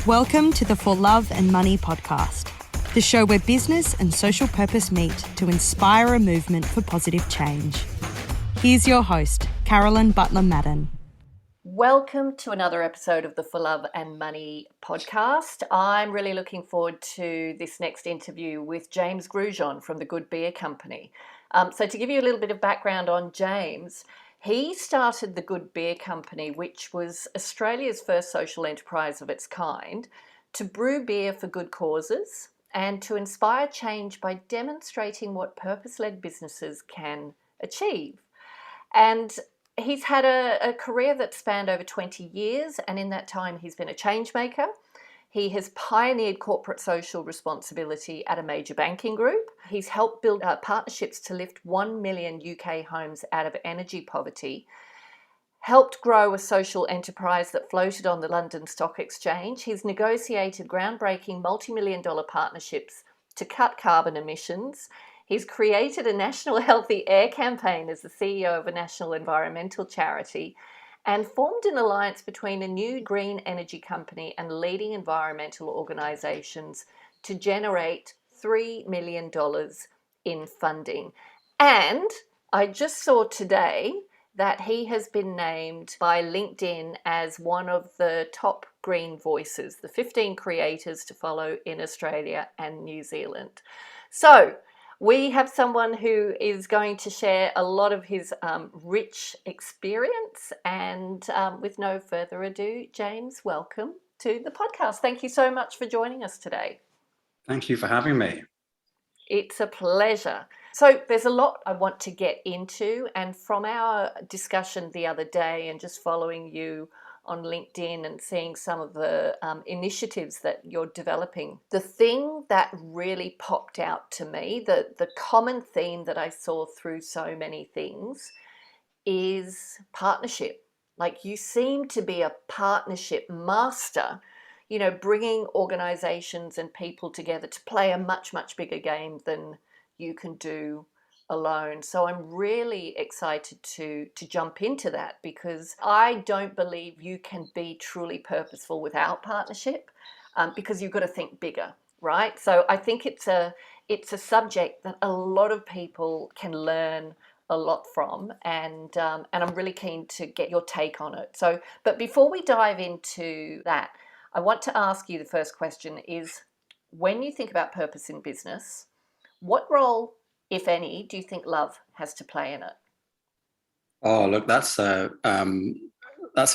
Welcome to the For Love and Money podcast, the show where business and social purpose meet to inspire a movement for positive change. Here's your host, Carolyn Butler-Madden. Welcome to another episode of the For Love and Money podcast. I'm really looking forward to this next interview with James Grugeon from the Good Beer Company. So to give you a little bit of background on James, he started the Good Beer Company, which was Australia's first social enterprise of its kind, to brew beer for good causes and to inspire change by demonstrating what purpose-led businesses can achieve. And he's had a career that spanned over 20 years, and in that time he's been a change maker. He has pioneered corporate social responsibility at a major banking group. He's helped build partnerships to lift 1 million UK homes out of energy poverty, helped grow a social enterprise that floated on the London Stock Exchange. He's negotiated groundbreaking multi-million-dollar partnerships to cut carbon emissions. He's created a national healthy air campaign as the CEO of a national environmental charity and formed an alliance between a new green energy company and leading environmental organisations to generate $3 million in funding. And I just saw today that he has been named by LinkedIn as one of the top green voices, the 15 creators to follow in Australia and New Zealand. So we have someone who is going to share a lot of his rich experience. And with no further ado, James, welcome to the podcast. Thank you so much for joining us today. Thank you for having me. It's a pleasure. So there's a lot I want to get into. And from our discussion the other day and just following you on LinkedIn and seeing some of the initiatives that you're developing, the thing that really popped out to me, the common theme that I saw through so many things is partnership. Like, you seem to be a partnership master, you know, bringing organizations and people together to play a much, much bigger game than you can do alone. So I'm really excited to jump into that, because I don't believe you can be truly purposeful without partnership, because you've got to think bigger, right? So I think it's a subject that a lot of people can learn a lot from, and I'm really keen to get your take on it. So, but before we dive into that, I want to ask you, the first question is, when you think about purpose in business, what role, if any, do you think love has to play in it? Oh, look, that's a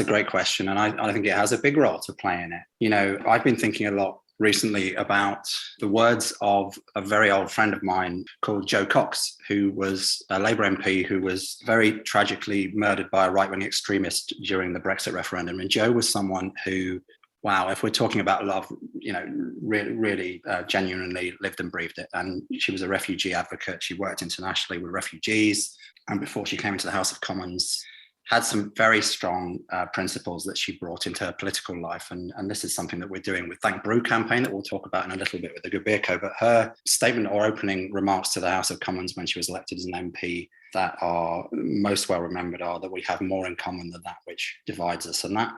great question, and I think it has a big role to play in it. You know, I've been thinking a lot recently about the words of a very old friend of mine called Joe Cox, who was a Labour MP who was very tragically murdered by a right-wing extremist during the Brexit referendum. And Joe was someone who, wow, if we're talking about love, you know, really genuinely lived and breathed it. And she was a refugee advocate. She worked internationally with refugees. And before she came into the House of Commons, had some very strong principles that she brought into her political life. And this is something that we're doing with Thank Brew campaign that we'll talk about in a little bit with the Good Beer Co. But her statement or opening remarks to the House of Commons when she was elected as an MP that are most well remembered are that we have more in common than that which divides us. And that,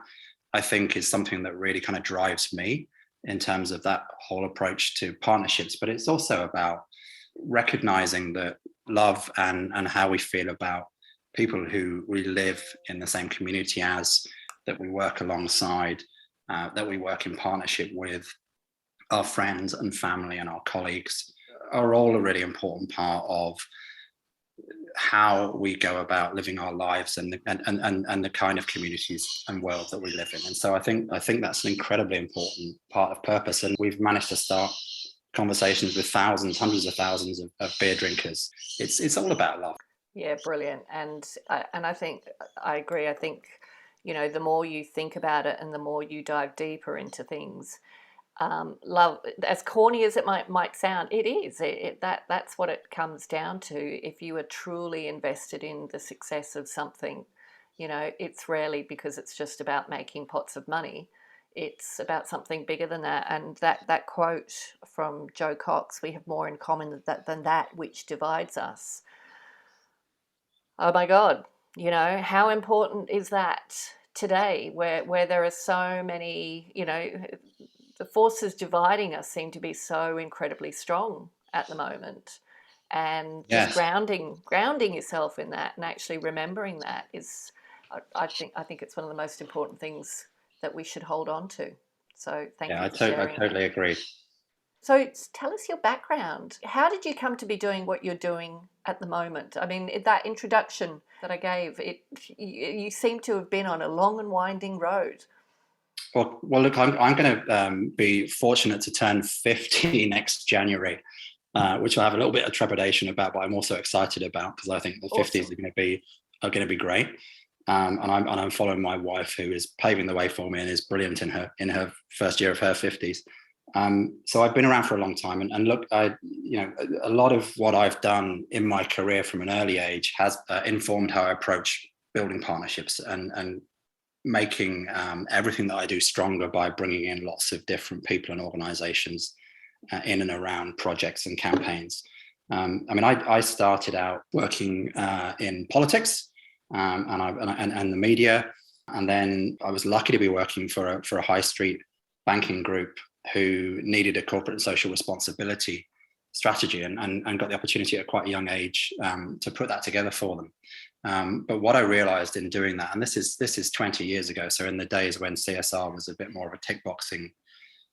I think, is something that really kind of drives me in terms of that whole approach to partnerships. But it's also about recognizing that love and how we feel about people who we live in the same community as, that we work alongside, that we work in partnership with, our friends and family and our colleagues, are all a really important part of how we go about living our lives and the kind of communities and world that we live in. And so I think that's an incredibly important part of purpose. And we've managed to start conversations with thousands, hundreds of thousands of beer drinkers. It's all about love. Yeah, brilliant. And I think I agree. I think, you know, the more you think about it and the more you dive deeper into things, love, as corny as it might sound, it is. That's what it comes down to. If you are truly invested in the success of something, you know, it's rarely because it's just about making pots of money. It's about something bigger than that. And that quote from Joe Cox, we have more in common than that which divides us. Oh my God, you know, how important is that today, where there are so many, you know, the forces dividing us seem to be so incredibly strong at the moment. And just Yes. grounding yourself in that and actually remembering that is, I think it's one of the most important things that we should hold on to. So thank Yeah, you for sharing I totally that. agree. So tell us your background. How did you come to be doing what you're doing at the moment? I mean, that introduction that I gave, you seem to have been on a long and winding road. Well, look, I'm going to be fortunate to turn 50 next January, which I have a little bit of trepidation about, but I'm also excited about because I think the Awesome. 50s are going to be great. And I'm following my wife, who is paving the way for me and is brilliant in her first year of her 50s. So I've been around for a long time, and look, a lot of what I've done in my career from an early age has informed how I approach building partnerships and making everything that I do stronger by bringing in lots of different people and organizations in and around projects and campaigns. I started out working in politics and the media, and then I was lucky to be working for a high street banking group who needed a corporate and social responsibility strategy, and got the opportunity at quite a young age to put that together for them. But what I realized in doing that, and this is 20 years ago, so in the days when CSR was a bit more of a tick boxing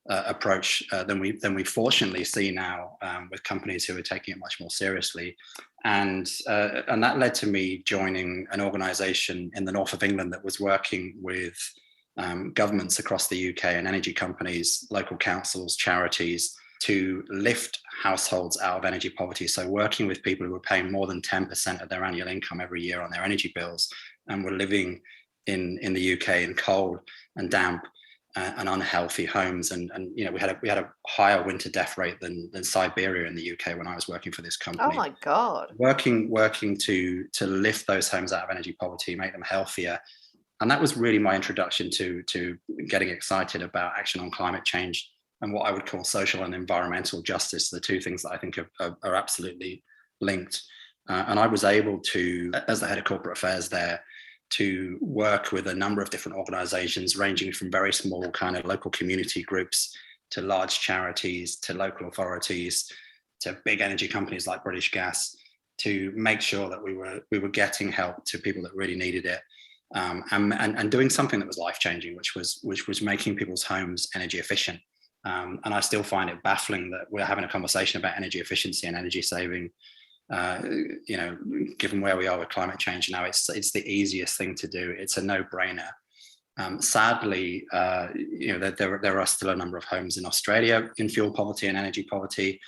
approach than we fortunately see now with companies who are taking it much more seriously, and that led to me joining an organisation in the north of England that was working with governments across the UK and energy companies, local councils, charities, to lift households out of energy poverty. So working with people who were paying more than 10% of their annual income every year on their energy bills and were living in the UK in cold and damp and unhealthy homes. And we had a higher winter death rate than Siberia in the UK when I was working for this company. Oh my God. Working to lift those homes out of energy poverty, make them healthier. And that was really my introduction to getting excited about action on climate change and what I would call social and environmental justice, the two things that I think are absolutely linked. And I was able to, as the head of corporate affairs there, to work with a number of different organizations, ranging from very small kind of local community groups to large charities, to local authorities, to big energy companies like British Gas, to make sure that we were getting help to people that really needed it. And doing something that was life-changing, which was making people's homes energy efficient. And I still find it baffling that we're having a conversation about energy efficiency and energy saving, given where we are with climate change now. It's the easiest thing to do. It's a no-brainer. Sadly, there are still a number of homes in Australia in fuel poverty and energy poverty,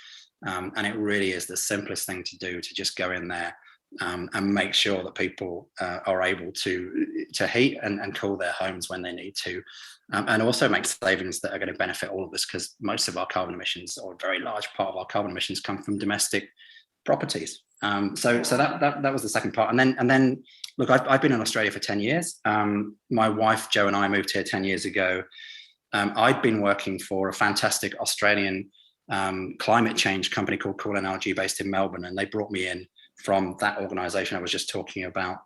and it really is the simplest thing to do, to just go in there and make sure that people are able to heat and cool their homes when they need to, and also make savings that are going to benefit all of us, because most of our carbon emissions, or a very large part of our carbon emissions, come from domestic properties. So that was the second part. And then look, I've been in Australia for 10 years. My wife Jo and I moved here 10 years ago. I'd been working for a fantastic Australian climate change company called Cool Energy, based in Melbourne, and they brought me in from that organization I was just talking about,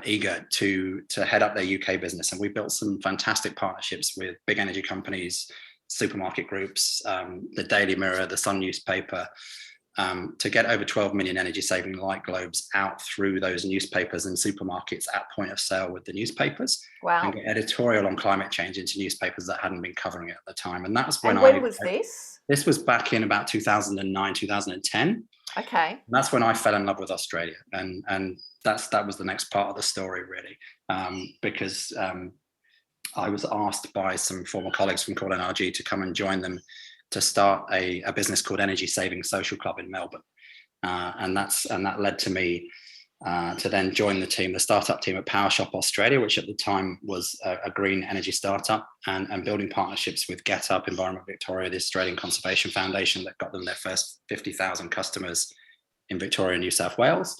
eager to head up their UK business. And we built some fantastic partnerships with big energy companies, supermarket groups, the Daily Mirror, the Sun newspaper, to get over 12 million energy saving light globes out through those newspapers and supermarkets at point of sale with the newspapers. Wow. And get editorial on climate change into newspapers that hadn't been covering it at the time. And that's when was this? This was back in about 2009, 2010. Okay. And that's when I fell in love with Australia, and that was the next part of the story, really, because I was asked by some former colleagues from Cool NRG to come and join them to start a business called Energy Saving Social Club in Melbourne, and that led to me to then join the startup team at PowerShop Australia, which at the time was a green energy startup, and building partnerships with Get Up, Environment Victoria, the Australian Conservation Foundation, that got them their first 50,000 customers in Victoria and New South Wales.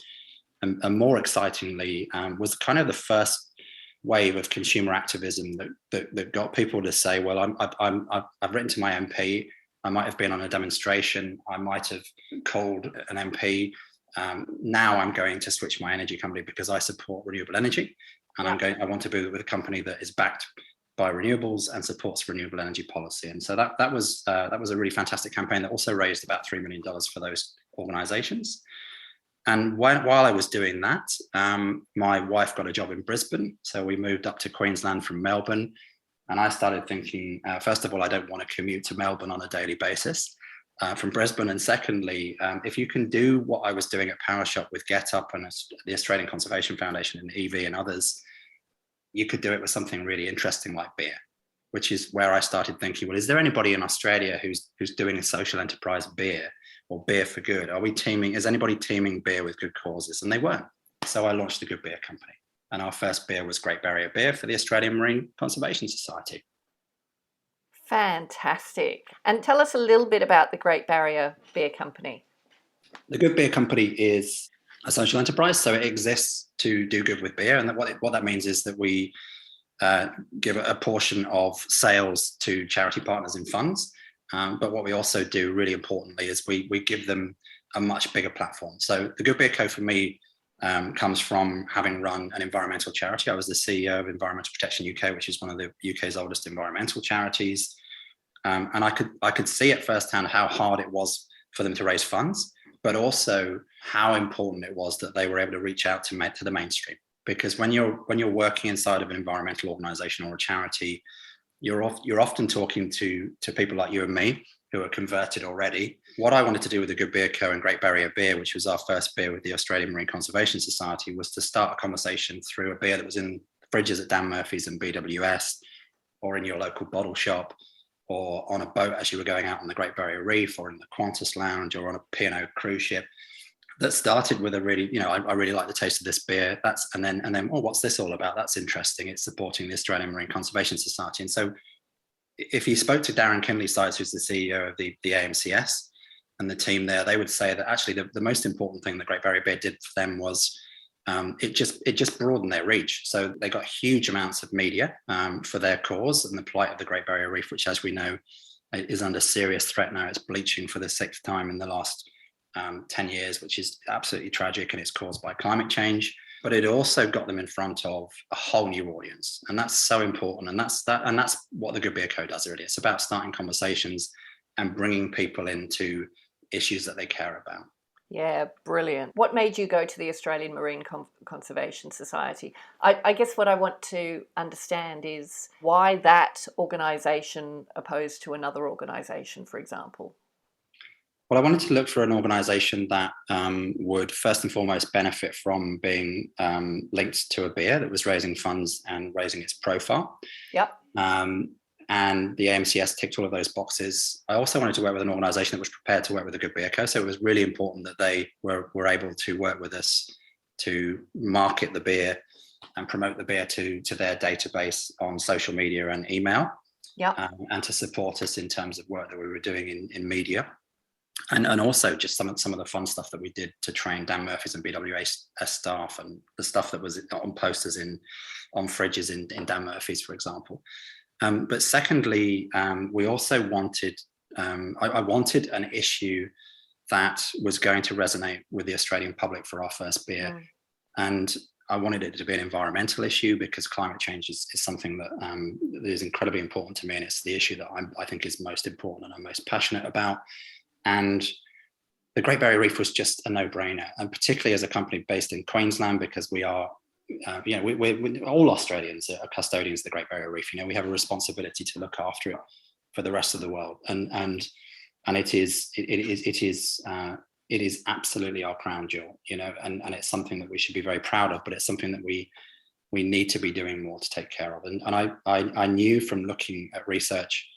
And more excitingly, was kind of the first wave of consumer activism that got people to say, well, I've written to my MP, I might have been on a demonstration, I might have called an MP. Now I'm going to switch my energy company because I support renewable energy, and I want to be with a company that is backed by renewables and supports renewable energy policy. And so that was a really fantastic campaign that also raised about $3 million for those organizations. And while I was doing that, my wife got a job in Brisbane. So we moved up to Queensland from Melbourne. And I started thinking, first of all, I don't want to commute to Melbourne on a daily basis from Brisbane. And secondly, if you can do what I was doing at PowerShop with GetUp and the Australian Conservation Foundation and EV and others, you could do it with something really interesting like beer, which is where I started thinking, well, is there anybody in Australia who's doing a social enterprise beer or beer for good? Is anybody teaming beer with good causes? And they weren't. So I launched the Good Beer Company. And our first beer was Great Barrier Beer for the Australian Marine Conservation Society. Fantastic. And tell us a little bit about the Great Barrier Beer Company. The Good Beer Company is a social enterprise, so it exists to do good with beer. And what that means is that we give a portion of sales to charity partners in funds. But what we also do, really importantly, is we give them a much bigger platform. So the Good Beer Co. for me comes from having run an environmental charity. I was the CEO of Environmental Protection UK, which is one of the UK's oldest environmental charities. And I could see at firsthand how hard it was for them to raise funds, but also how important it was that they were able to reach out to the mainstream. Because when you're working inside of an environmental organization or a charity, you're often talking to people like you and me who are converted already. What I wanted to do with the Good Beer Co. and Great Barrier Beer, which was our first beer with the Australian Marine Conservation Society, was to start a conversation through a beer that was in fridges at Dan Murphy's and BWS, or in your local bottle shop, or on a boat as you were going out on the Great Barrier Reef, or in the Qantas Lounge, or on a P&O cruise ship. That started with a really, I really like the taste of this beer. And then, what's this all about? That's interesting. It's supporting the Australian Marine Conservation Society. And so if you spoke to Darren Kinley-Sides, who's the CEO of the AMCS and the team there, they would say that actually the most important thing that Great Barrier Beer did for them was it just broadened their reach. So they got huge amounts of media for their cause and the plight of the Great Barrier Reef, which, as we know, is under serious threat now. It's bleaching for the 6th time in the last 10 years, which is absolutely tragic, and it's caused by climate change. But it also got them in front of a whole new audience, and that's so important. And that's what the Good Beer Co. does, really. It's about starting conversations and bringing people into issues that they care about. Yeah, brilliant. What made you go to the Australian Marine Conservation Society? I guess what I want to understand is why that organisation opposed to another organisation, for example. Well, I wanted to look for an organisation that would first and foremost benefit from being linked to a beer that was raising funds and raising its profile. Yep. And the AMCS ticked all of those boxes. I also wanted to work with an organisation that was prepared to work with the Good Beer Co. So it was really important that they were able to work with us to market the beer and promote the beer to their database on social media and email. Yep. And to support us in terms of work that we were doing in media. And also just some of the fun stuff that we did to train Dan Murphy's and BWS staff, and the stuff that was on posters on fridges in Dan Murphy's, for example. But secondly, we also wanted, I wanted an issue that was going to resonate with the Australian public for our first beer. Mm. And I wanted it to be an environmental issue, because climate change is something that is incredibly important to me. And it's the issue that I think is most important and I'm most passionate about. And the Great Barrier Reef was just a no-brainer, and particularly as a company based in Queensland, because we are, we're all Australians are custodians of the Great Barrier Reef. We have a responsibility to look after it for the rest of the world, and it is absolutely our crown jewel, and it's something that we should be very proud of, but it's something that we need to be doing more to take care of. And I knew from looking at research.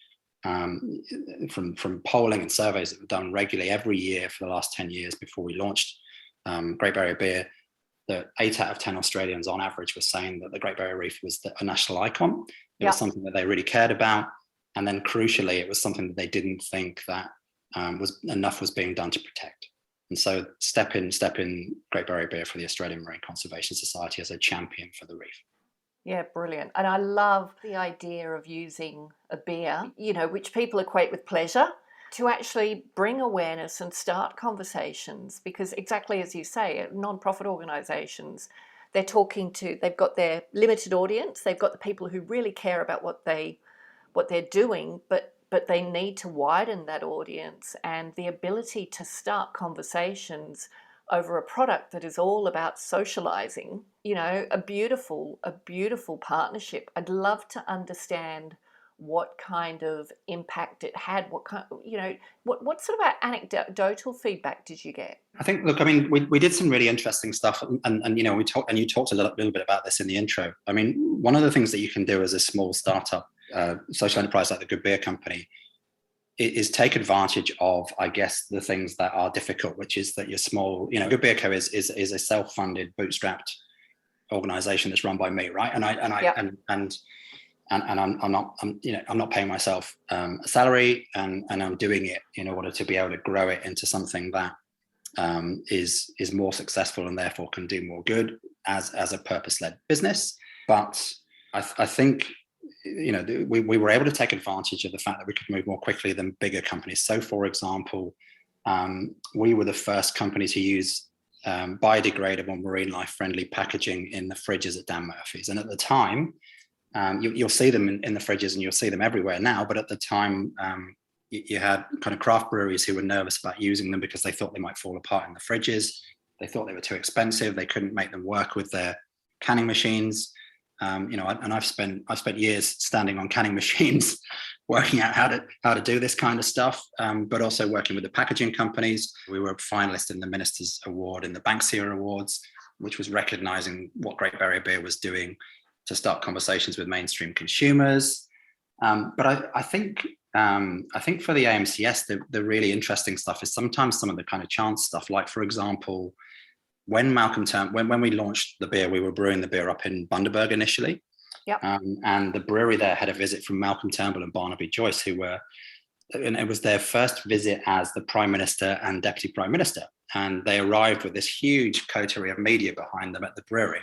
From polling and surveys that were done regularly every year for the last 10 years before we launched Great Barrier Beer, that 8 out of 10 Australians on average were saying that the Great Barrier Reef was a national icon. It was something that they really cared about. And then crucially, it was something that they didn't think that enough was being done to protect. And so step in Great Barrier Beer for the Australian Marine Conservation Society as a champion for the reef. Yeah, brilliant. And I love the idea of using a beer, which people equate with pleasure, to actually bring awareness and start conversations. Because exactly as you say, non-profit organisations, they're talking to, they've got their limited audience, they've got the people who really care about what they're doing, but they need to widen that audience, and the ability to start conversations over a product that is all about socializing, a beautiful partnership. I'd love to understand what kind of impact it had, what kind, what sort of anecdotal feedback did you get? I think, look, I mean, we did some really interesting stuff, and we talked, and you talked a little bit about this in the intro. I mean, one of the things that you can do as a small startup social enterprise like the Good Beer Company is take advantage of, I guess, the things that are difficult, which is that you're small. Good Beer Co is a self-funded, bootstrapped organization that's run by me, right? And I'm not paying myself a salary, and I'm doing it in order to be able to grow it into something that is more successful and therefore can do more good as a purpose-led business. But I think we were able to take advantage of the fact that we could move more quickly than bigger companies. So, for example, we were the first company to use biodegradable, marine life friendly packaging in the fridges at Dan Murphy's. And at the time, you'll see them in the fridges, and you'll see them everywhere now. But at the time, you had kind of craft breweries who were nervous about using them because they thought they might fall apart in the fridges. They thought they were too expensive. They couldn't make them work with their canning machines. And I've spent years standing on canning machines, working out how to do this kind of stuff, but also working with the packaging companies. We were a finalist in the Minister's Award in the Banksia Awards, which was recognizing what Great Barrier Beer was doing to start conversations with mainstream consumers. But I think for the AMCS, the really interesting stuff is sometimes some of the kind of chance stuff. Like, for example, when we launched the beer, we were brewing the beer up in Bundaberg initially. Yep. And the brewery there had a visit from Malcolm Turnbull and Barnaby Joyce, and it was their first visit as the Prime Minister and Deputy Prime Minister. And they arrived with this huge coterie of media behind them at the brewery.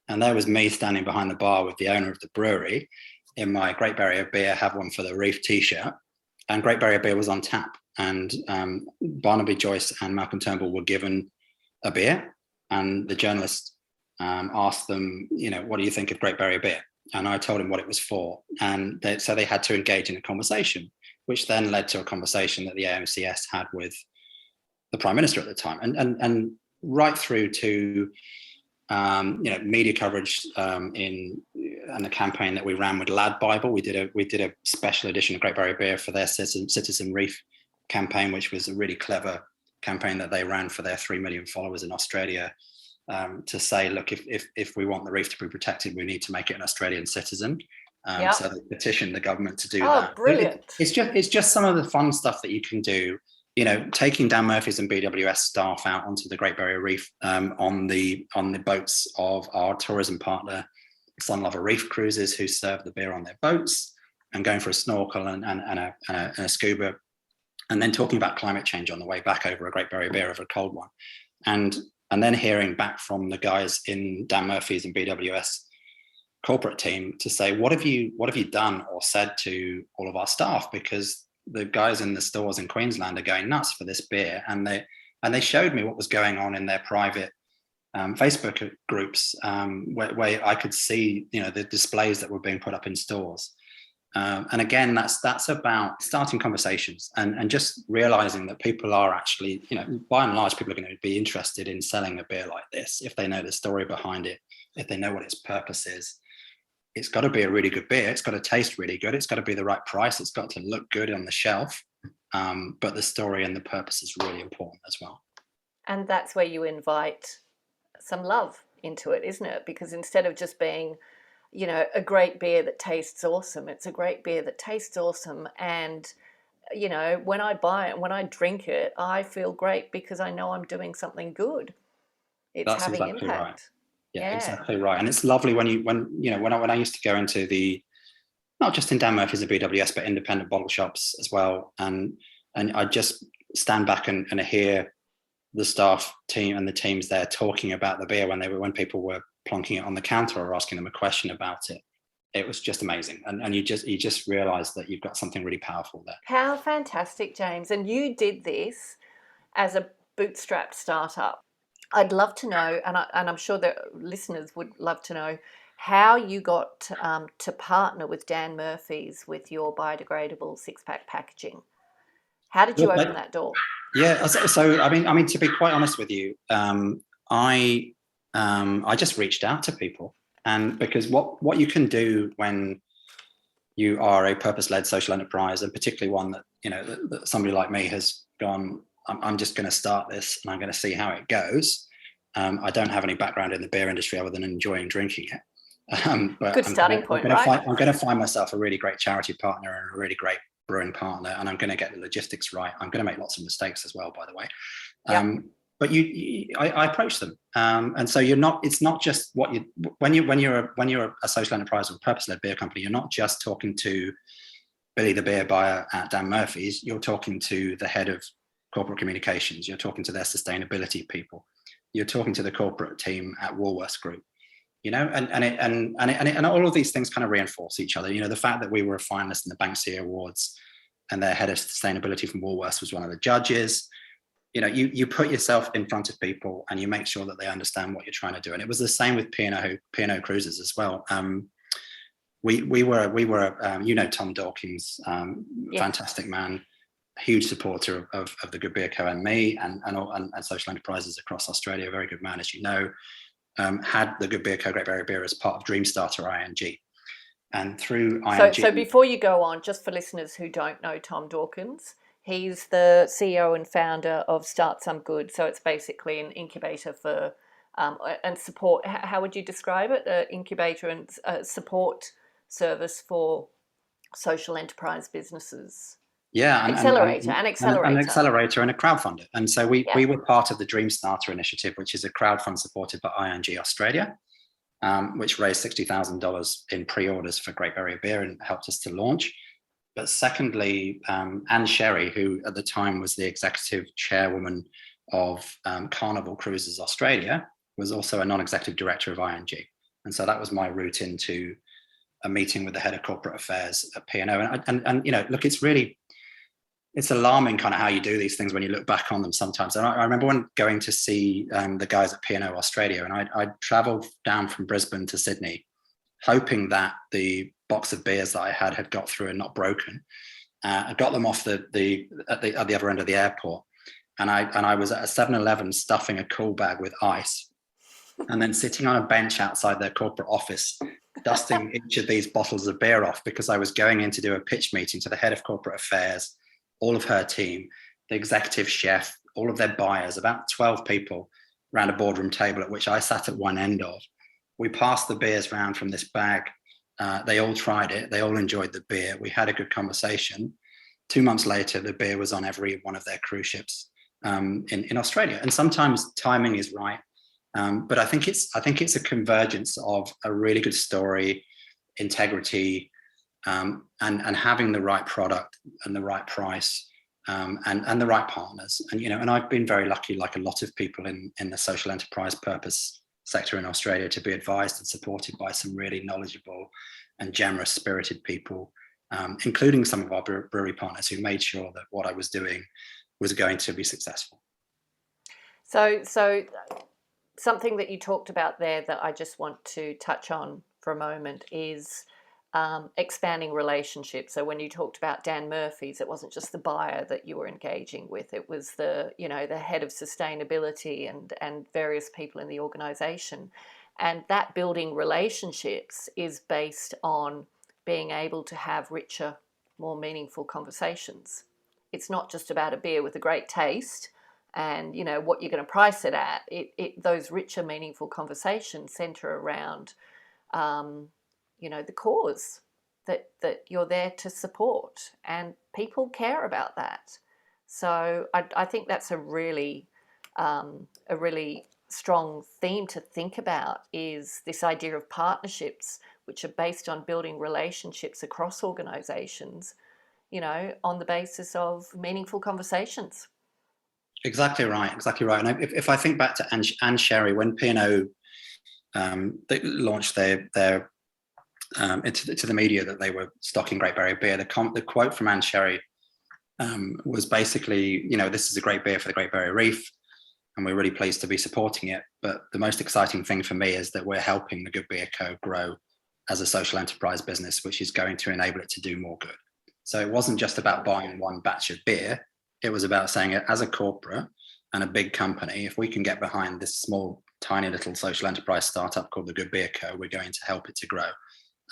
And there was me standing behind the bar with the owner of the brewery in my Great Barrier Beer, have one for the Reef t-shirt. And Great Barrier Beer was on tap. And Barnaby Joyce and Malcolm Turnbull were given a beer, and the journalist asked them, what do you think of Great Barrier Beer? And I told him what it was for. And so they had to engage in a conversation, which then led to a conversation that the AMCS had with the Prime Minister at the time. And right through to media coverage and the campaign that we ran with Lad Bible. We did a special edition of Great Barrier Beer for their Citizen Reef campaign, which was a really clever campaign that they ran for their 3 million followers in Australia, to say, look, if we want the reef to be protected, we need to make it an Australian citizen. So they petitioned the government to do that. Brilliant. It's just some of the fun stuff that you can do. Taking Dan Murphy's and BWS staff out onto the Great Barrier Reef on the boats of our tourism partner, Sun Lover Reef Cruises, who serve the beer on their boats, and going for a snorkel and a scuba, and then talking about climate change on the way back over a Great Barrier Beer, over a cold one, and then hearing back from the guys in Dan Murphy's and BWS corporate team to say, what have you done or said to all of our staff? Because the guys in the stores in Queensland are going nuts for this beer, and they showed me what was going on in their private Facebook groups, where I could see the displays that were being put up in stores. And again, that's about starting conversations and just realizing that people are actually, by and large, people are going to be interested in selling a beer like this if they know the story behind it, if they know what its purpose is. It's got to be a really good beer. It's got to taste really good. It's got to be the right price. It's got to look good on the shelf. But the story and the purpose is really important as well. And that's where you invite some love into it, isn't it? Because instead of just being, a great beer that tastes awesome, it's a great beer that tastes awesome. And, when I buy it, when I drink it, I feel great because I know I'm doing something good. It's That's having exactly impact. Right. Yeah, exactly right. And it's lovely when I used to go into the, not just in Dan Murphy's and BWS, but independent bottle shops as well. And I just stand back and hear the staff team and the teams there talking about the beer when people were plonking it on the counter or asking them a question about it. It was just amazing. And you just realize that you've got something really powerful there. How fantastic, James. And you did this as a bootstrapped startup. I'd love to know, and I'm sure that listeners would love to know, how you got to partner with Dan Murphy's with your biodegradable six-pack packaging. How did you Look, open that door? Yeah, so I mean, to be quite honest with you, I just reached out to people, and because what you can do when you are a purpose-led social enterprise, and particularly one that that somebody like me has gone, I'm just going to start this and I'm going to see how it goes. I don't have any background in the beer industry other than enjoying drinking it. But Good starting point, right? I'm going to find myself a really great charity partner and a really great brewing partner, and I'm going to get the logistics right. I'm going to make lots of mistakes as well, by the way. Yep. But I approach them, and so it's not just what you when you're a social enterprise or purpose-led beer company, you're not just talking to Billy the beer buyer at Dan Murphy's. You're talking to the head of corporate communications. You're talking to their sustainability people. You're talking to the corporate team at Woolworths Group. And all of these things kind of reinforce each other. The fact that we were a finalist in the Banksy Awards, and their head of sustainability from Woolworths was one of the judges. You put yourself in front of people and you make sure that they understand what you're trying to do. And it was the same with P&O Cruises as well. We were Tom Dawkins, fantastic man, huge supporter of the Good Beer Co. and me and social enterprises across Australia, a very good man, as you know. Had the Good Beer Co. Great Barrier Beer as part of Dreamstarter ING. And through ING... So before you go on, just for listeners who don't know Tom Dawkins, he's the CEO and founder of Start Some Good. So it's basically an incubator for and support. How would you describe it? An incubator and support service for social enterprise businesses. Yeah, an accelerator and a crowdfunder. And so we were part of the Dreamstarter initiative, which is a crowdfund supported by ING Australia, which raised $60,000 in pre-orders for Great Barrier Beer and helped us to launch. But secondly, Anne Sherry, who at the time was the executive chairwoman of Carnival Cruises Australia, was also a non-executive director of ING. And so that was my route into a meeting with the head of corporate affairs at P&O. And look, it's alarming kind of how you do these things when you look back on them sometimes. And I remember when going to see the guys at P&O Australia, and I traveled down from Brisbane to Sydney, hoping that the box of beers that I had got through and not broken. I got them off at the other end of the airport. And I was at a 7-Eleven stuffing a cool bag with ice, and then sitting on a bench outside their corporate office, dusting each of these bottles of beer off, because I was going in to do a pitch meeting to the head of corporate affairs, all of her team, the executive chef, all of their buyers, about 12 people around a boardroom table at which I sat at one end of. We passed the beers around from this bag. They all tried it. They all enjoyed the beer. We had a good conversation. 2 months later, the beer was on every one of their cruise ships in Australia. And sometimes timing is right. But I think it's a convergence of a really good story, integrity, and having the right product and the right price, and the right partners. And I've been very lucky, like a lot of people in the social enterprise purpose sector in Australia, to be advised and supported by some really knowledgeable and generous spirited people, including some of our brewery partners, who made sure that what I was doing was going to be successful. So something that you talked about there that I just want to touch on for a moment is expanding relationships. So when you talked about Dan Murphy's, it wasn't just the buyer that you were engaging with, it was the head of sustainability and various people in the organization. And that building relationships is based on being able to have richer, more meaningful conversations. It's not just about a beer with a great taste and what you're going to price it at. Those richer, meaningful conversations center around the cause that you're there to support, and people care about that. So I think that's a really strong theme to think about, is this idea of partnerships, which are based on building relationships across organizations, on the basis of meaningful conversations. Exactly right. And if I think back to Anne Sherry, when P&O they launched their to the media that they were stocking Great Barrier Beer, the quote from Anne Sherry was basically, this is a great beer for the Great Barrier Reef. and we're really pleased to be supporting it. But the most exciting thing for me is that we're helping the Good Beer Co. grow as a social enterprise business, which is going to enable it to do more good. So it wasn't just about buying one batch of beer. It was about saying, as a corporate and a big company, if we can get behind this small, tiny little social enterprise startup called the Good Beer Co., we're going to help it to grow.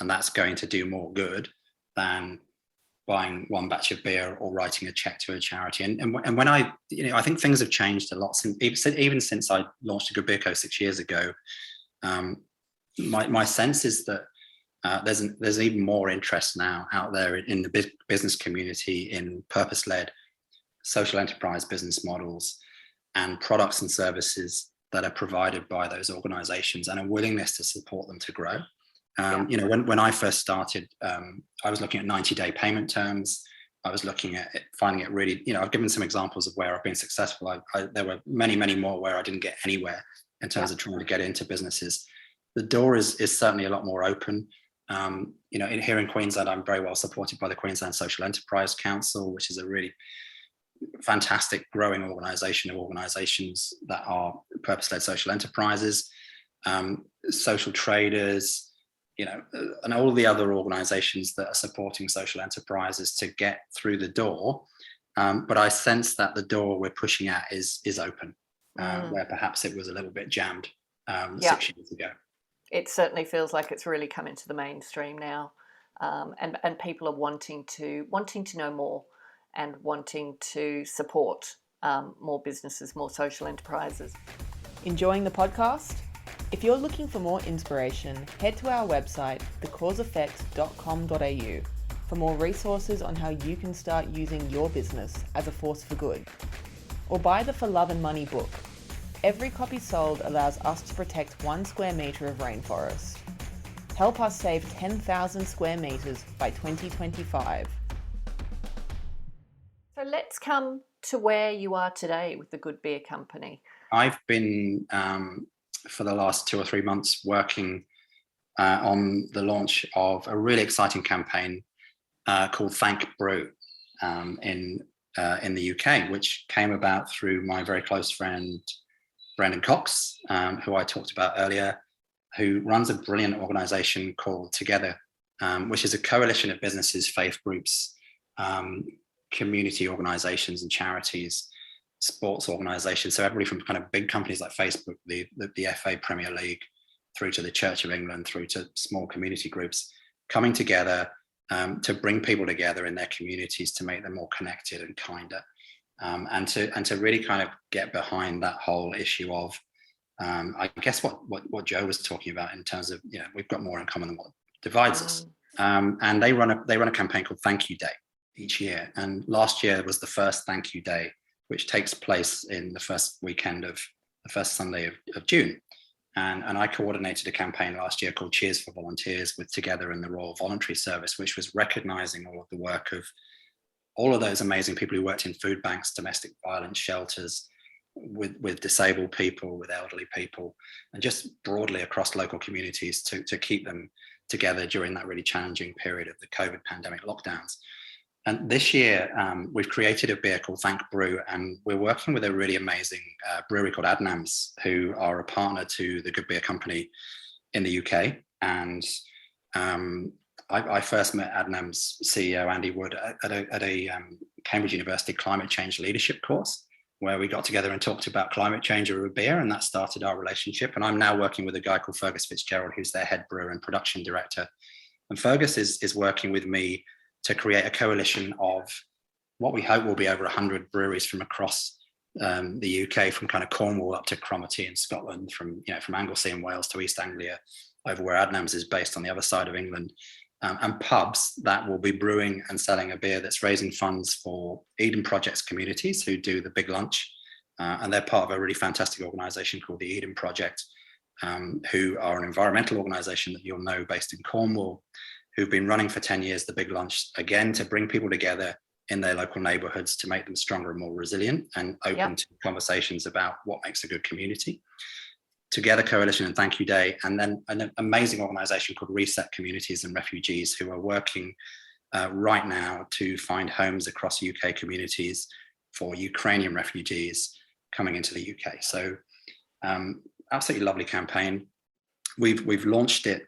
And that's going to do more good than buying one batch of beer or writing a check to a charity. And when I think things have changed a lot since, even since I launched a Good Beer Co. 6 years ago. My sense is that there's even more interest now out there in the business community in purpose-led social enterprise business models and products and services that are provided by those organizations, and a willingness to support them to grow. When I first started, I was looking at 90-day payment terms. I was looking at finding it really, I've given some examples of where I've been successful. There were many, many more where I didn't get anywhere in terms of trying to get into businesses. The door is certainly a lot more open. Here in Queensland, I'm very well supported by the Queensland Social Enterprise Council, which is a really fantastic growing organisation of organisations that are purpose-led social enterprises, social traders, and all the other organisations that are supporting social enterprises to get through the door. But I sense that the door we're pushing at is open, where perhaps it was a little bit jammed 6 years ago. It certainly feels like it's really come into the mainstream now, and people are wanting to know more and wanting to support more businesses, more social enterprises. Enjoying the podcast? If you're looking for more inspiration, head to our website, thecauseeffect.com.au, for more resources on how you can start using your business as a force for good. Or buy the For Love and Money book. Every copy sold allows us to protect 1 square metre of rainforest. Help us save 10,000 square metres by 2025. So let's come to where you are today with the Good Beer Company. I've been, for the last 2 or 3 months, working on the launch of a really exciting campaign called Thank Brew in the UK, which came about through my very close friend, Brendan Cox, who I talked about earlier, who runs a brilliant organisation called Together, which is a coalition of businesses, faith groups, community organisations and charities, sports organisations. So everybody from kind of big companies like Facebook, the FA Premier League, through to the Church of England, through to small community groups, coming together to bring people together in their communities to make them more connected and kinder. And to really kind of get behind that whole issue of, I guess what Joe was talking about in terms of, we've got more in common than what divides us. And they run a campaign called Thank You Day each year. And last year was the first Thank You Day, which takes place in the first weekend of the first Sunday of June. And I coordinated a campaign last year called Cheers for Volunteers with Together and the Royal Voluntary Service, which was recognising all of the work of all of those amazing people who worked in food banks, domestic violence shelters, with disabled people, with elderly people, and just broadly across local communities to keep them together during that really challenging period of the COVID pandemic lockdowns. And this year, we've created a beer called Thank Brew, and we're working with a really amazing brewery called Adnams, who are a partner to the Good Beer Company in the UK. And I first met Adnams CEO Andy Wood at a Cambridge University climate change leadership course, where we got together and talked about climate change over a beer, and that started our relationship. And I'm now working with a guy called Fergus Fitzgerald, who's their head brewer and production director. And Fergus is working with me to create a coalition of what we hope will be over 100 breweries from across the UK, from kind of Cornwall up to Cromarty in Scotland, from Anglesey in Wales to East Anglia, over where Adnams is based on the other side of England. And pubs that will be brewing and selling a beer that's raising funds for Eden Project's communities who do the big lunch. And they're part of a really fantastic organisation called the Eden Project, who are an environmental organisation that you'll know based in Cornwall, who've been running for 10 years the big lunch, again, to bring people together in their local neighbourhoods to make them stronger and more resilient and open to conversations about what makes a good community. Together Coalition and Thank You Day, and then an amazing organisation called Reset Communities and Refugees, who are working right now to find homes across UK communities for Ukrainian refugees coming into the UK. So absolutely lovely campaign. We've launched it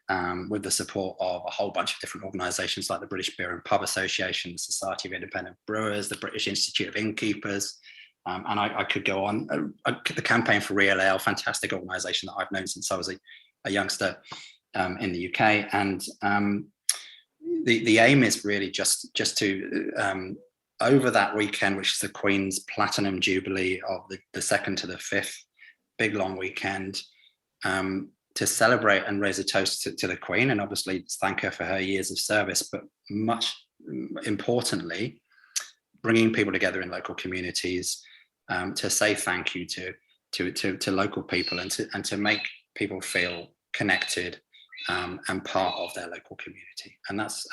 with the support of a whole bunch of different organisations like the British Beer and Pub Association, the Society of Independent Brewers, the British Institute of Innkeepers, and I could go on. The Campaign for Real Ale, fantastic organisation that I've known since I was a youngster in the UK, and the aim is really just to over that weekend, which is the Queen's Platinum Jubilee of the 2nd to the 5th, big long weekend, to celebrate and raise a toast to the Queen, and obviously thank her for her years of service, but much importantly, bringing people together in local communities to say thank you to local people, and to make people feel connected and part of their local community, and that's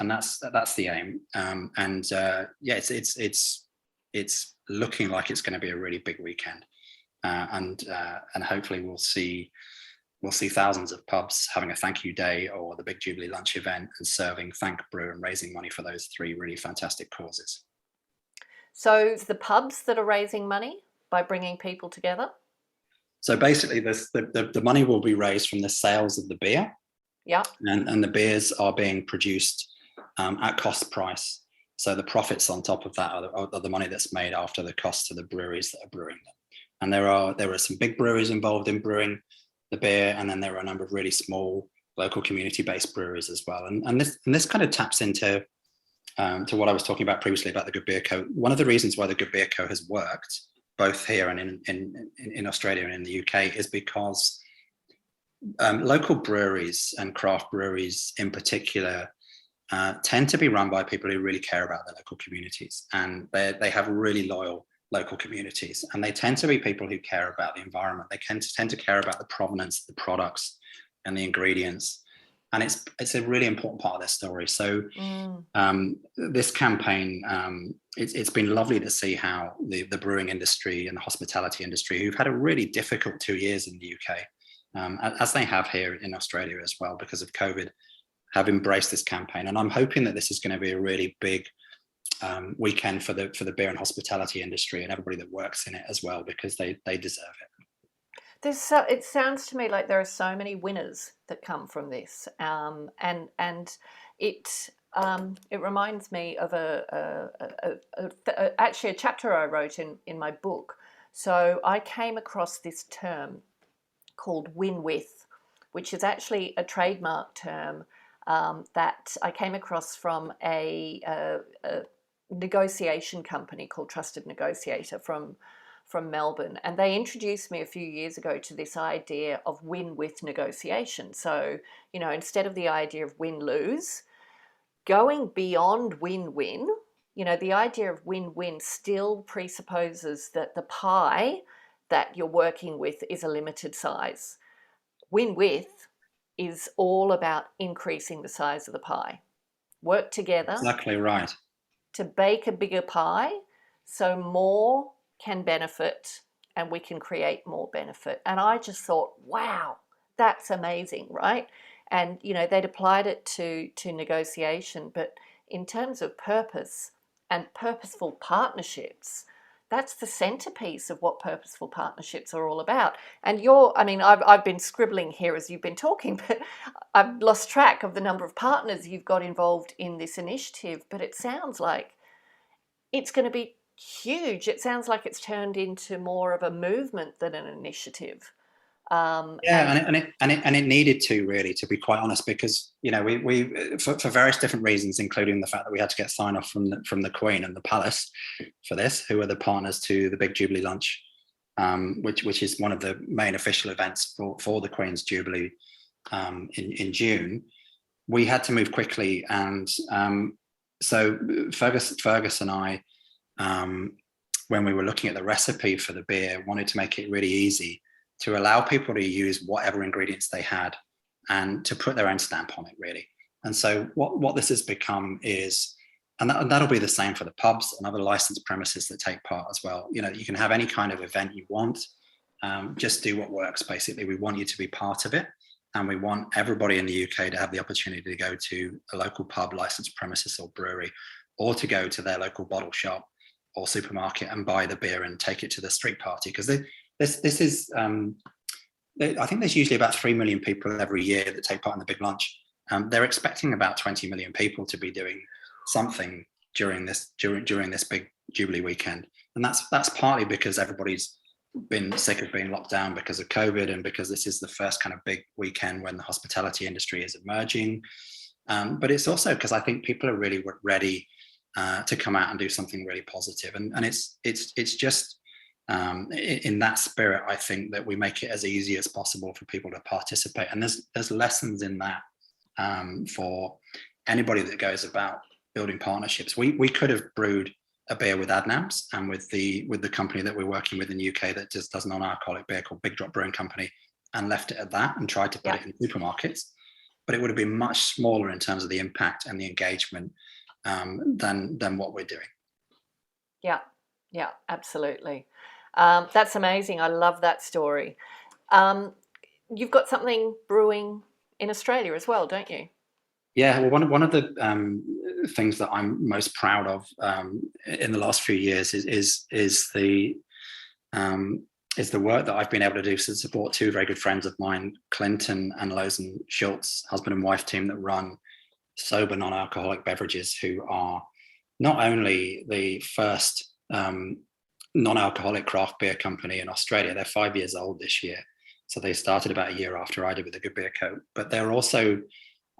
the aim. It's looking like it's going to be a really big weekend, and hopefully we'll see thousands of pubs having a thank you day or the big Jubilee lunch event and serving Thank Brew and raising money for those 3 really fantastic causes. So it's the pubs that are raising money by bringing people together? So basically the money will be raised from the sales of the beer. Yeah. And the beers are being produced at cost price. So the profits on top of that are the money that's made after the cost to the breweries that are brewing them. And there are some big breweries involved in brewing the beer, and then there are a number of really small local community-based breweries as well. And this kind of taps into to what I was talking about previously about the Good Beer Co. One of the reasons why the Good Beer Co. has worked both here and in Australia and in the UK is because local breweries and craft breweries in particular tend to be run by people who really care about their local communities, and they have really loyal local communities, and they tend to be people who care about the environment. They tend to care about the provenance of the products and the ingredients, and it's a really important part of their story. So this campaign, it's been lovely to see how the brewing industry and the hospitality industry, who've had a really difficult 2 years in the UK, as they have here in Australia as well because of COVID, have embraced this campaign. And I'm hoping that this is going to be a really big weekend for the beer and hospitality industry and everybody that works in it as well, because they deserve it. It sounds to me like there are so many winners that come from this, and it reminds me of actually a chapter I wrote in my book. So I came across this term called win with, which is actually a trademark term that I came across from a negotiation company called Trusted Negotiator from Melbourne, and they introduced me a few years ago to this idea of win-with negotiation. So, instead of the idea of win-lose, going beyond win-win, the idea of win-win still presupposes that the pie that you're working with is a limited size. Win-with is all about increasing the size of the pie. Work together. Exactly right. To bake a bigger pie so more can benefit and we can create more benefit. And I just thought, wow, that's amazing, right? And, they'd applied it to negotiation, but in terms of purpose and purposeful partnerships, that's the centerpiece of what purposeful partnerships are all about. And I've been scribbling here as you've been talking, but I've lost track of the number of partners you've got involved in this initiative, but it sounds like it's going to be huge. It sounds like it's turned into more of a movement than an initiative. And it needed to, really, to be quite honest, because we for various different reasons, including the fact that we had to get sign off from the Queen and the Palace for this, who are the partners to the big Jubilee lunch, which is one of the main official events for the Queen's Jubilee in June. We had to move quickly, and so Fergus and I, when we were looking at the recipe for the beer, wanted to make it really easy to allow people to use whatever ingredients they had and to put their own stamp on it, really. And so what this has become is, and that'll be the same for the pubs and other licensed premises that take part as well. You can have any kind of event you want, just do what works, basically. We want you to be part of it, and we want everybody in the UK to have the opportunity to go to a local pub, licensed premises or brewery, or to go to their local bottle shop or supermarket and buy the beer and take it to the street party, because this is. I think there's usually about 3 million people every year that take part in the big lunch. They're expecting about 20 million people to be doing something during this big Jubilee weekend, and that's partly because everybody's been sick of being locked down because of COVID, and because this is the first kind of big weekend when the hospitality industry is emerging. But it's also because I think people are really ready to come out and do something really positive, and it's just. In that spirit, I think that we make it as easy as possible for people to participate, and there's lessons in that for anybody that goes about building partnerships. We could have brewed a beer with Adnams and with the company that we're working with in the UK that just does non-alcoholic beer called Big Drop Brewing Company, and left it at that and tried to put it in supermarkets, but it would have been much smaller in terms of the impact and the engagement than what we're doing. Yeah, absolutely. That's amazing. I love that story. You've got something brewing in Australia as well, don't you? Yeah, well, one of the things that I'm most proud of in the last few years is the work that I've been able to do to support two very good friends of mine, Clinton and Lozen Schultz, husband and wife team that run sober non-alcoholic beverages, who are not only the first non-alcoholic craft beer company in Australia. They're 5 years old this year, so they started about a year after I did with the Good Beer Co. But they're also,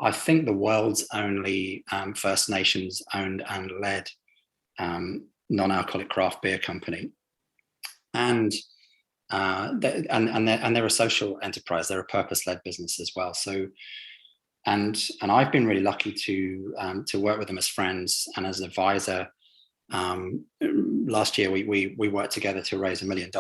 I think, the world's only First Nations owned and led non-alcoholic craft beer company, and they're a social enterprise. They're a purpose-led business as well. So, and I've been really lucky to work with them as friends and as an advisor. Last year we worked together to raise $1 million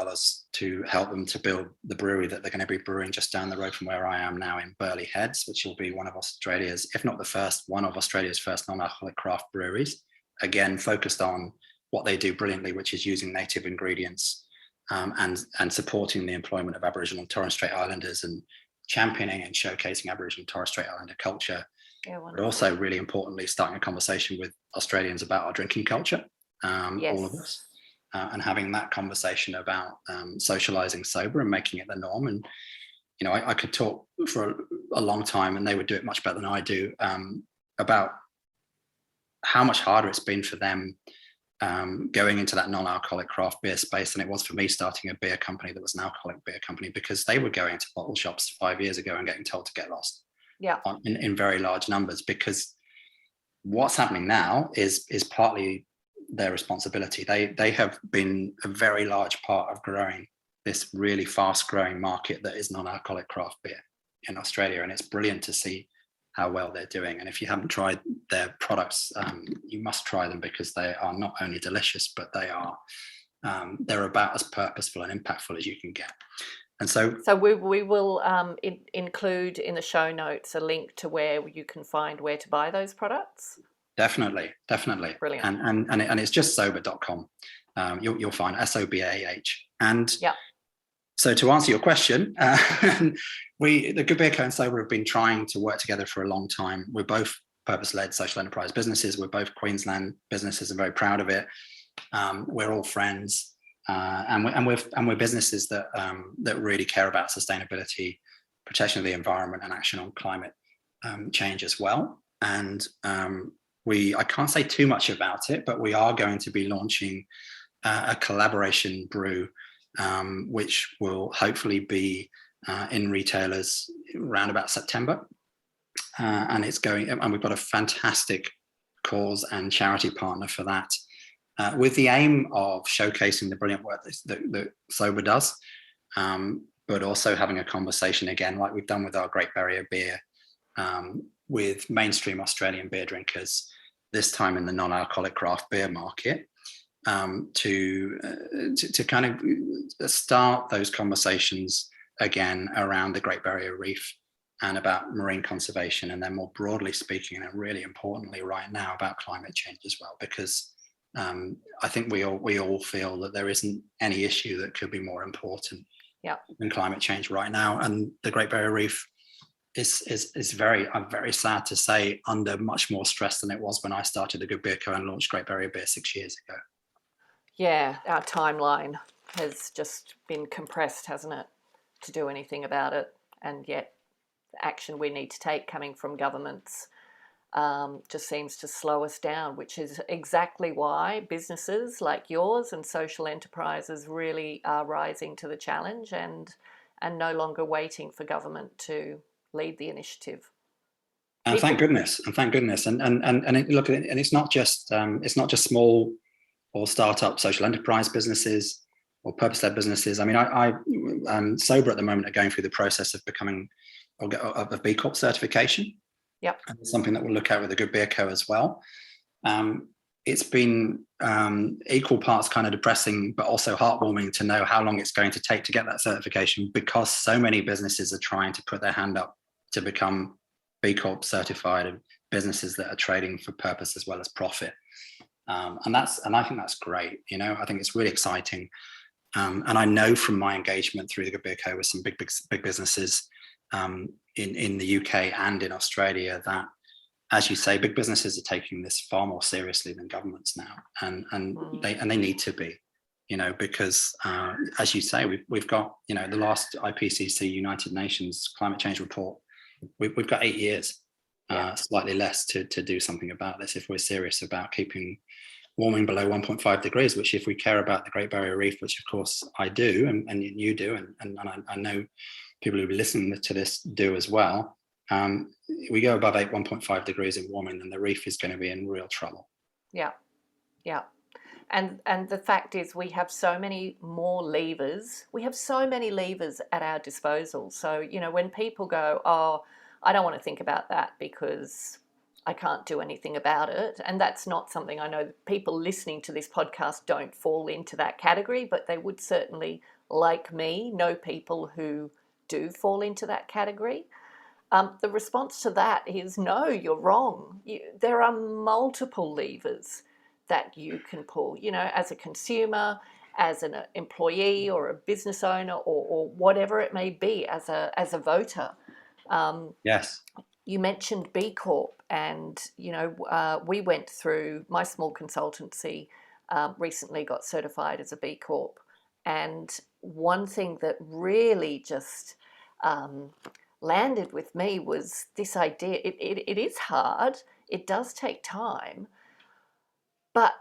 to help them to build the brewery that they're going to be brewing just down the road from where I am now in Burleigh Heads, which will be one of Australia's, if not the first, one of Australia's first non-alcoholic craft breweries. Again, focused on what they do brilliantly, which is using native ingredients and supporting the employment of Aboriginal and Torres Strait Islanders and championing and showcasing Aboriginal and Torres Strait Islander culture. Yeah, but also, really importantly, starting a conversation with Australians about our drinking culture. Yes. All of us, and having that conversation about socializing sober and making it the norm. And I could talk for a long time, and they would do it much better than I do, about how much harder it's been for them going into that non-alcoholic craft beer space than it was for me starting a beer company that was an alcoholic beer company, because they were going to bottle shops 5 years ago and getting told to get lost. Yeah, in very large numbers, because what's happening now is partly their responsibility. They have been a very large part of growing this really fast growing market that is non-alcoholic craft beer in Australia, and it's brilliant to see how well they're doing. And if you haven't tried their products, you must try them, because they are not only delicious, but they're about as purposeful and impactful as you can get. And so we will include in the show notes a link to where you can find where to buy those products. Definitely. Brilliant. And it's just sober.com. You'll find SOBAH. And yeah. So to answer your question, the Good Beer Co and Sober have been trying to work together for a long time. We're both purpose-led social enterprise businesses. We're both Queensland businesses and very proud of it. We're all friends, and we're businesses that really care about sustainability, protection of the environment, and action on climate change as well. And I can't say too much about it, but we are going to be launching a collaboration brew, which will hopefully be in retailers around about September. And we've got a fantastic cause and charity partner for that, with the aim of showcasing the brilliant work that Sober does, but also having a conversation again, like we've done with our Great Barrier Beer, with mainstream Australian beer drinkers, this time in the non-alcoholic craft beer market, to kind of start those conversations again around the Great Barrier Reef and about marine conservation, and then more broadly speaking, and really importantly right now, about climate change as well, because I think we all feel that there isn't any issue that could be more important than climate change right now. And the Great Barrier Reef is I'm very sad to say, under much more stress than it was when I started the Good Beer Co and launched Great Barrier Beer 6 years ago. Yeah, our timeline has just been compressed, hasn't it, to do anything about it? And yet, the action we need to take coming from governments just seems to slow us down, which is exactly why businesses like yours and social enterprises really are rising to the challenge and no longer waiting for government to lead the initiative. And thank goodness, look, and it's not just small or startup social enterprise businesses or purpose-led businesses. I mean, I'm sober at the moment, are going through the process of becoming of B Corp certification. Yep. And it's something that we'll look at with the Good Beer Co as well. It's been equal parts kind of depressing, but also heartwarming to know how long it's going to take to get that certification, because so many businesses are trying to put their hand up to become B Corp certified, and businesses that are trading for purpose as well as profit. And I think that's great. You know, I think it's really exciting. And I know from my engagement through the Good Beer Co with some big businesses in the UK and in Australia that, as you say, big businesses are taking this far more seriously than governments now, and they need to be, you know, because as you say, we've got, you know, the last IPCC United Nations climate change report. We've got 8 years, slightly less, to do something about this if we're serious about keeping warming below 1.5 degrees, which, if we care about the Great Barrier Reef, which of course I do, and you do, and I know people who are listening to this do as well, we go above 1.5 degrees in warming, then the reef is going to be in real trouble. Yeah. And the fact is, we have so many more levers. We have so many levers at our disposal. So, you know, when people go, oh, I don't want to think about that because I can't do anything about it. And that's not something, I know people listening to this podcast don't fall into that category, but they would certainly, like me, know people who do fall into that category. The response to that is, no, you're wrong. There are multiple levers that you can pull, you know, as a consumer, as an employee or a business owner, or whatever it may be, as a voter. Yes. You mentioned B Corp, and, you know, we went through, my small consultancy recently got certified as a B Corp. And one thing that really just landed with me was this idea. It is hard. It does take time. But,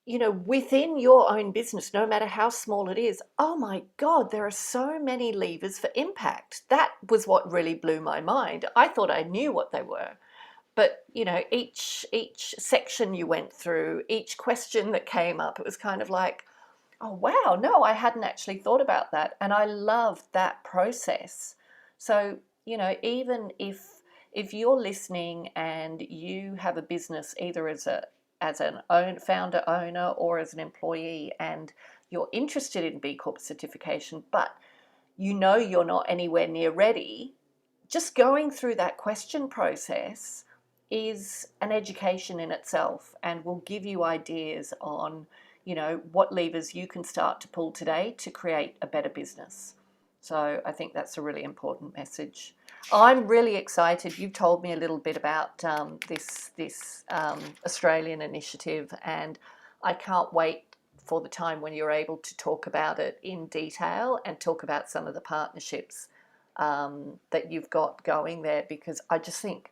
you know, within your own business, no matter how small it is, oh my God, there are so many levers for impact. That was what really blew my mind. I thought I knew what they were. But, you know, each section you went through, each question that came up, it was kind of like, oh, wow, no, I hadn't actually thought about that. And I loved that process. So, you know, even if you're listening and you have a business, either as an founder owner or as an employee, and you're interested in B Corp certification, but you know you're not anywhere near ready, just going through that question process is an education in itself, and will give you ideas on, you know, what levers you can start to pull today to create a better business. So I think that's a really important message. I'm really excited. You've told me a little bit about this Australian initiative, and I can't wait for the time when you're able to talk about it in detail and talk about some of the partnerships that you've got going there, because I think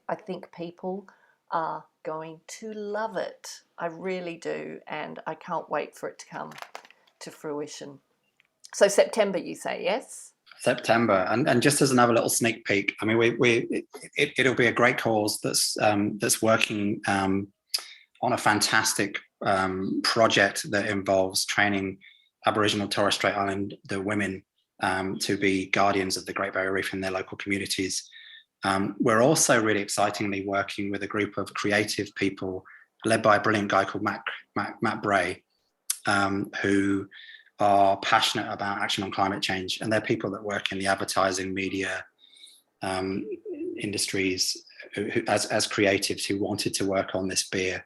people are going to love it. I really do, and I can't wait for it to come to fruition. So September, you say, yes? September, and just as another little sneak peek, I mean, it'll be a great cause that's working on a fantastic project that involves training Aboriginal Torres Strait Islander women to be guardians of the Great Barrier Reef in their local communities. We're also really excitingly working with a group of creative people led by a brilliant guy called Matt Bray, who are passionate about action on climate change. And they're people that work in the advertising, media industries who, as creatives, who wanted to work on this beer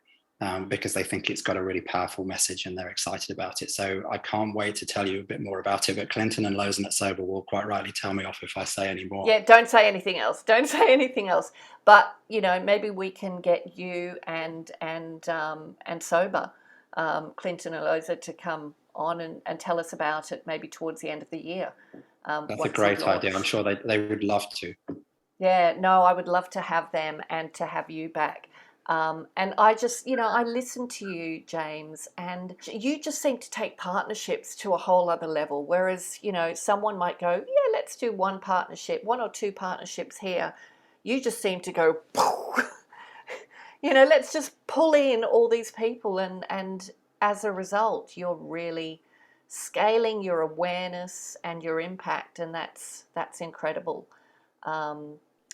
because they think it's got a really powerful message and they're excited about it. So I can't wait to tell you a bit more about it, but Clinton and Lozen at Sober will quite rightly tell me off if I say any more. Yeah, don't say anything else. Don't say anything else. But, you know, maybe we can get you and Sober Clinton and Loza to come on and tell us about it maybe towards the end of the year. That's a great idea. I'm sure they would love to. Yeah, no, I would love to have them and to have you back. And I just, I listened to you, James, and you just seem to take partnerships to a whole other level. Whereas, someone might go, yeah, let's do one or two partnerships here. You just seem to go, let's just pull in all these people. And as a result, you're really scaling your awareness and your impact. And that's incredible.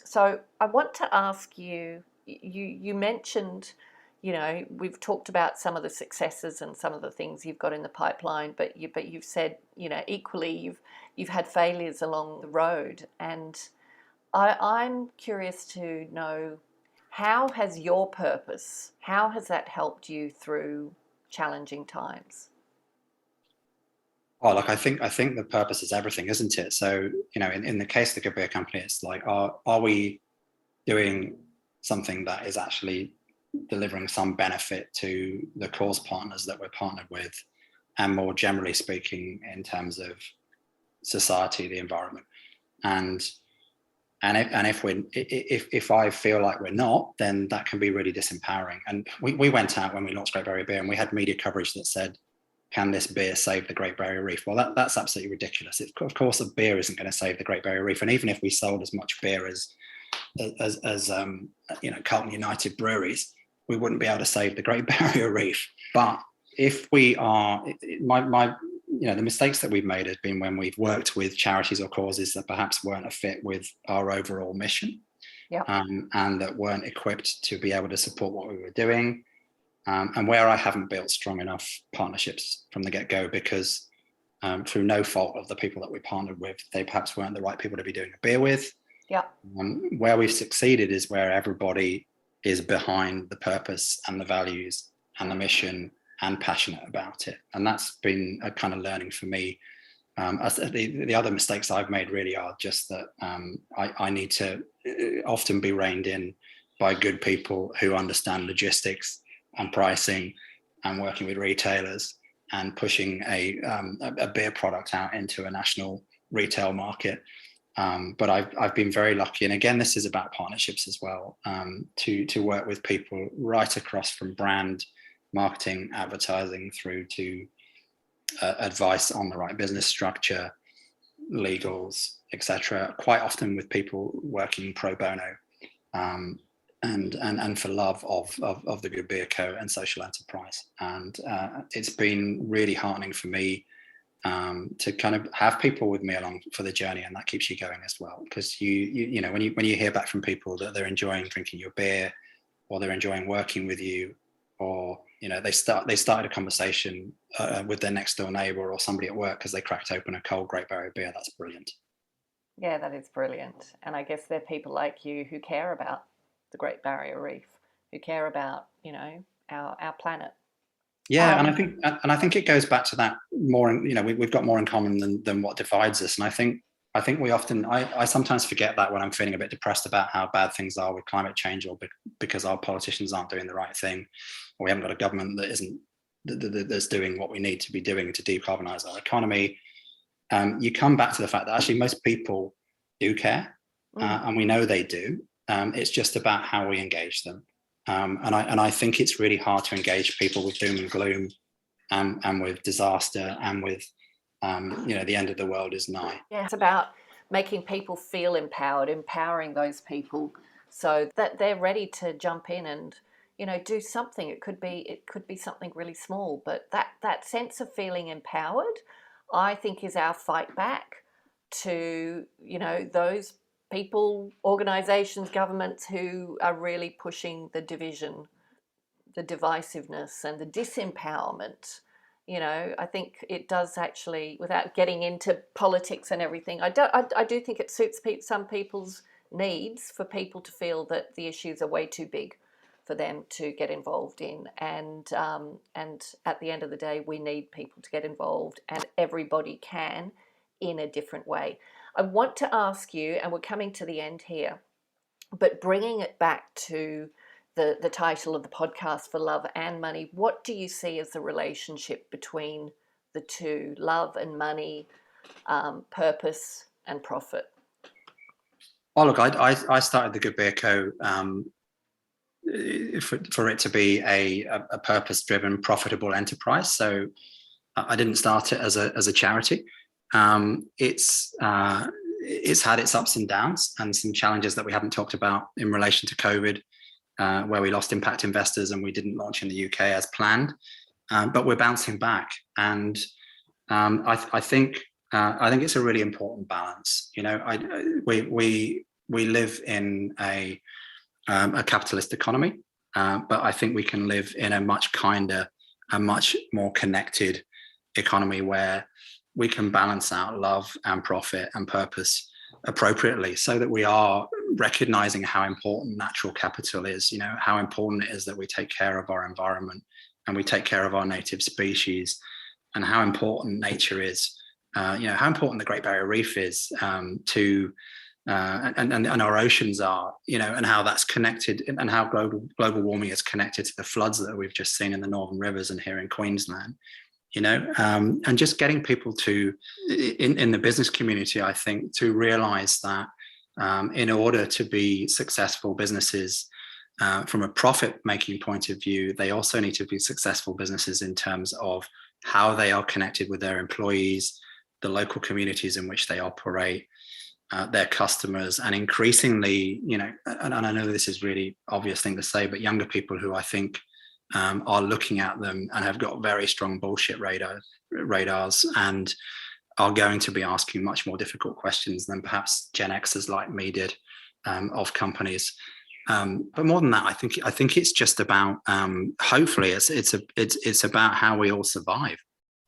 So I want to ask you, you mentioned, we've talked about some of the successes and some of the things you've got in the pipeline, but you've said, equally you've had failures along the road. And I'm curious to know, how has that helped you through challenging times? Oh, look, I think the purpose is everything, isn't it? So, in the case of the Good Beer Company, it's like, are we doing something that is actually delivering some benefit to the cause partners that we're partnered with, and more generally speaking, in terms of society, the environment, and if I feel like we're not, then that can be really disempowering. And we went out when we launched Great Barrier Beer, and we had media coverage that said, can this beer save the Great Barrier Reef? Well, that's absolutely ridiculous. Of course, a beer isn't going to save the Great Barrier Reef. And even if we sold as much beer as Carlton United breweries, we wouldn't be able to save the Great Barrier Reef. But if we are, the mistakes that we've made have been when we've worked with charities or causes that perhaps weren't a fit with our overall mission, and that weren't equipped to be able to support what we were doing. And where I haven't built strong enough partnerships from the get-go, because through no fault of the people that we partnered with, they perhaps weren't the right people to be doing a beer with. Yeah. Where we've succeeded is where everybody is behind the purpose and the values and the mission and passionate about it. And that's been a kind of learning for me. The other mistakes I've made really are just that I need to often be reined in by good people who understand logistics and pricing and working with retailers and pushing a beer product out into a national retail market. But I've been very lucky, and again, this is about partnerships as well, to work with people right across from brand, marketing, advertising, through to advice on the right business structure, legals, etc. Quite often with people working pro bono, and for love of the Good Beer Co. and social enterprise. And it's been really heartening for me to kind of have people with me along for the journey, and that keeps you going as well. Because when you hear back from people that they're enjoying drinking your beer, or they're enjoying working with you, or they started a conversation with their next door neighbour or somebody at work because they cracked open a cold Great Barrier beer, that's brilliant. Yeah, that is brilliant. And I guess they're people like you who care about the Great Barrier Reef, who care about our planet. Yeah, and I think it goes back to that more. We've got more in common than what divides us. And I think we often, I sometimes forget that when I'm feeling a bit depressed about how bad things are with climate change, or because our politicians aren't doing the right thing, or we haven't got a government that's doing what we need to be doing to decarbonize our economy. You come back to the fact that actually most people do care, and we know they do. It's just about how we engage them. And I think it's really hard to engage people with doom and gloom, and with disaster, and with the end of the world is nigh. Yeah, it's about making people feel empowered, empowering those people so that they're ready to jump in and do something. It could be something really small, but that sense of feeling empowered, I think, is our fight back to those people, organisations, governments who are really pushing the division, the divisiveness and the disempowerment. I think it does actually, without getting into politics and everything, I do think it suits some people's needs for people to feel that the issues are way too big for them to get involved in. And at the end of the day, we need people to get involved, and everybody can in a different way. I want to ask you, and we're coming to the end here, but bringing it back to the title of the podcast, For Love and Money. What do you see as the relationship between the two, love and money, purpose and profit? Oh, look, I started the Good Beer Co. For it to be a purpose-driven, profitable enterprise. So I didn't start it as a charity. It's had its ups and downs and some challenges that we haven't talked about in relation to COVID, where we lost impact investors and we didn't launch in the UK as planned. But we're bouncing back, and I think it's a really important balance. You know, we live in a capitalist economy, but I think we can live in a much kinder, a much more connected economy where we can balance out love and profit and purpose appropriately, so that we are recognizing how important natural capital is, you know, how important it is that we take care of our environment and we take care of our native species, and how important nature is, you know, how important the Great Barrier Reef is to and our oceans are, you know, and how that's connected, and how global warming is connected to the floods that we've just seen in the Northern Rivers and here in Queensland, you know, and just getting people to, in the business community, I think, to realize that in order to be successful businesses from a profit-making point of view, they also need to be successful businesses in terms of how they are connected with their employees, the local communities in which they operate, their customers, and increasingly, you know, and I know this is really obvious thing to say, but younger people who I think are looking at them and have got very strong bullshit radars and are going to be asking much more difficult questions than perhaps Gen Xers like me did of companies. But more than that, I think it's just about hopefully it's about how we all survive,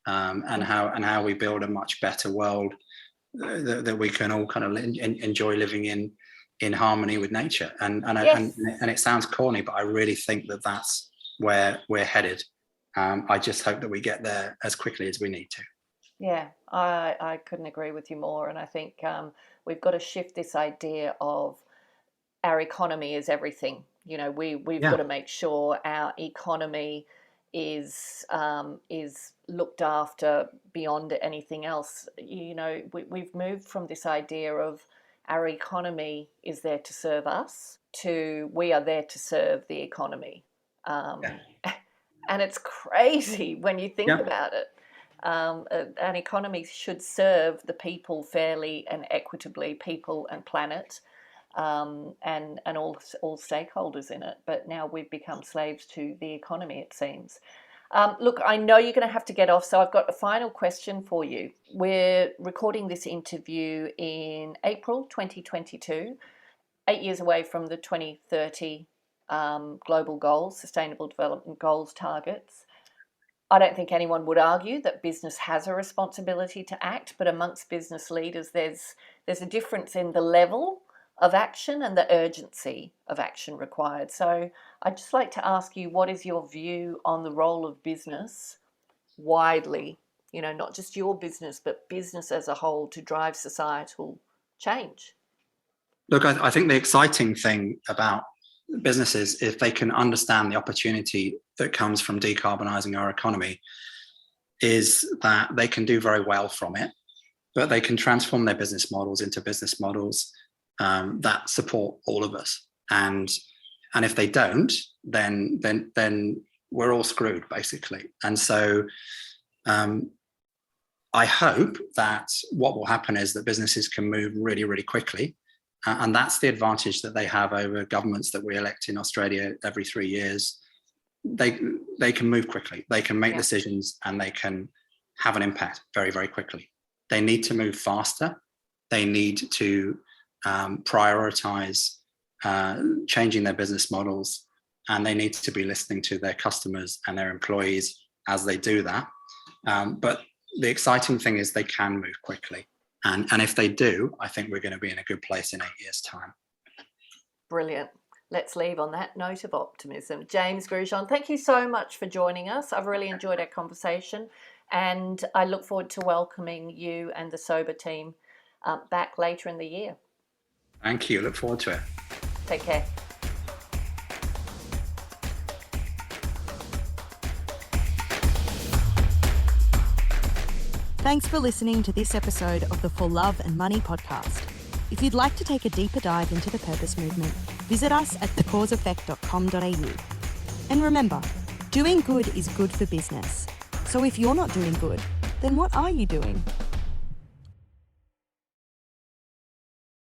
and how we build a much better world that we can all kind of enjoy living in harmony with nature. And it sounds corny, but I really think that that's where we're headed. I just hope that we get there as quickly as we need to. Yeah, I couldn't agree with you more. And I think we've got to shift this idea of our economy is everything. You know, we've got to make sure our economy is looked after beyond anything else. You know, we've moved from this idea of our economy is there to serve us to we are there to serve the economy. And it's crazy when you think about it. An economy should serve the people fairly and equitably, people and planet, and all stakeholders in it. But now we've become slaves to the economy, it seems. Look, I know you're going to have to get off, so I've got a final question for you. We're recording this interview in April 2022, 8 years away from the 2030 global goals, Sustainable Development Goals targets. I don't think anyone would argue that business has a responsibility to act, but amongst business leaders, there's a difference in the level of action and the urgency of action required. So I'd just like to ask you, what is your view on the role of business widely, you know, not just your business, but business as a whole to drive societal change? Look, I think the exciting thing about businesses, if they can understand the opportunity that comes from decarbonising our economy, is that they can do very well from it, but they can transform their business models into business models that support all of us. And if they don't, then we're all screwed, basically. And so I hope that what will happen is that businesses can move really, really quickly. And that's the advantage that they have over governments that we elect in Australia every 3 years. They can move quickly. They can make decisions and they can have an impact very, very quickly. They need to move faster. They need to prioritize changing their business models, and they need to be listening to their customers and their employees as they do that. But the exciting thing is they can move quickly. And if they do, I think we're going to be in a good place in 8 years' time. Brilliant. Let's leave on that note of optimism. James Grugeon, thank you so much for joining us. I've really enjoyed our conversation, and I look forward to welcoming you and the Sober team back later in the year. Thank you. Look forward to it. Take care. Thanks for listening to this episode of the For Love and Money podcast. If you'd like to take a deeper dive into the purpose movement, visit us at thecauseeffect.com.au. And remember, doing good is good for business. So if you're not doing good, then what are you doing?